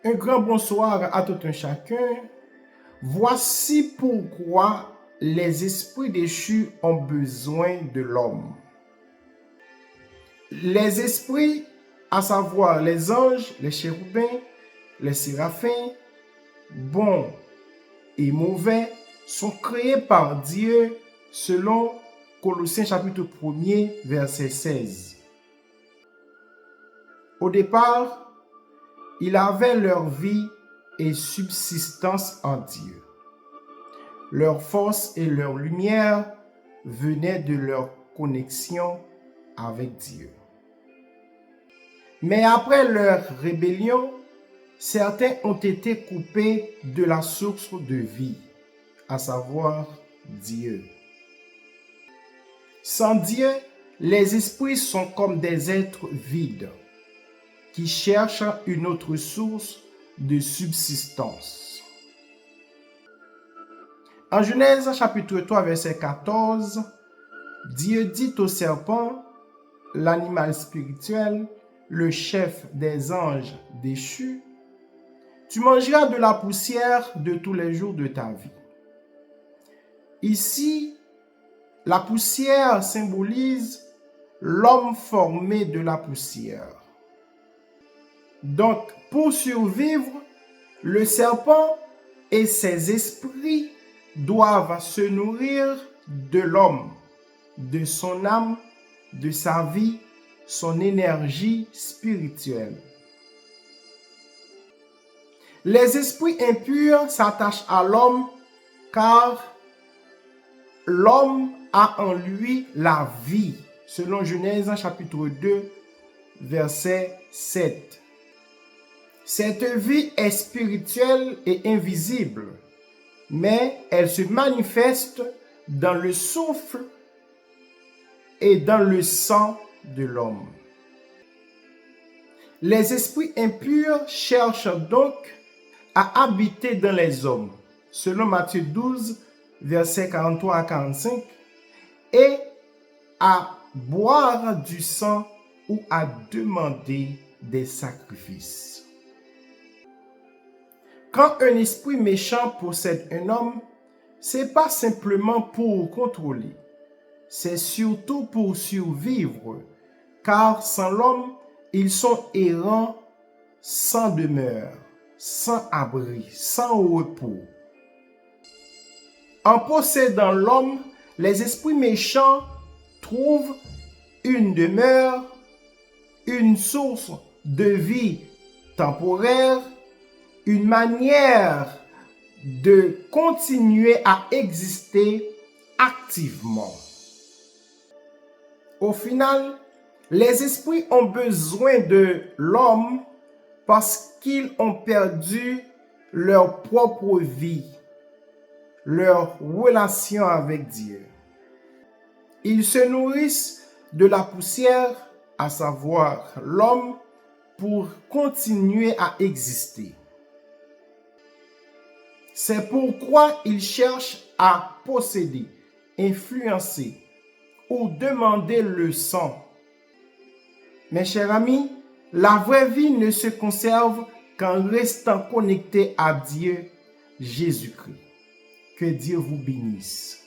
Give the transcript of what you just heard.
Un grand bonsoir à tout un chacun. Voici pourquoi les esprits déchus ont besoin de l'homme. Les esprits, à savoir les anges, les chérubins, les séraphins, bons et mauvais, sont créés par Dieu selon Colossiens chapitre 1er, verset 16. Au départ, ils avaient leur vie et subsistance en Dieu. Leur force et leur lumière venaient de leur connexion avec Dieu. Mais après leur rébellion, certains ont été coupés de la source de vie, à savoir Dieu. Sans Dieu, les esprits sont comme des êtres vides qui cherchent une autre source de subsistance. En Genèse chapitre 3, verset 14, Dieu dit au serpent, l'animal spirituel, le chef des anges déchus, « Tu mangeras de la poussière de tous les jours de ta vie. » Ici, la poussière symbolise l'homme formé de la poussière. Donc, pour survivre, le serpent et ses esprits doivent se nourrir de l'homme, de son âme, de sa vie, son énergie spirituelle. Les esprits impurs s'attachent à l'homme car l'homme a en lui la vie, selon Genèse chapitre 2, verset 7. Cette vie est spirituelle et invisible, mais elle se manifeste dans le souffle et dans le sang de l'homme. Les esprits impurs cherchent donc à habiter dans les hommes, selon Matthieu 12, versets 43 à 45, et à boire du sang ou à demander des sacrifices. Quand un esprit méchant possède un homme, c'est pas simplement pour contrôler, c'est surtout pour survivre, car sans l'homme, ils sont errants, sans demeure, sans abri, sans repos. En possédant l'homme, les esprits méchants trouvent une demeure, une source de vie temporaire, une manière de continuer à exister activement. Au final, les esprits ont besoin de l'homme parce qu'ils ont perdu leur propre vie, leur relation avec Dieu. Ils se nourrissent de la poussière, à savoir l'homme, pour continuer à exister. C'est pourquoi ils cherchent à posséder, influencer ou demander le sang. Mes chers amis, la vraie vie ne se conserve qu'en restant connecté à Dieu, Jésus-Christ. Que Dieu vous bénisse.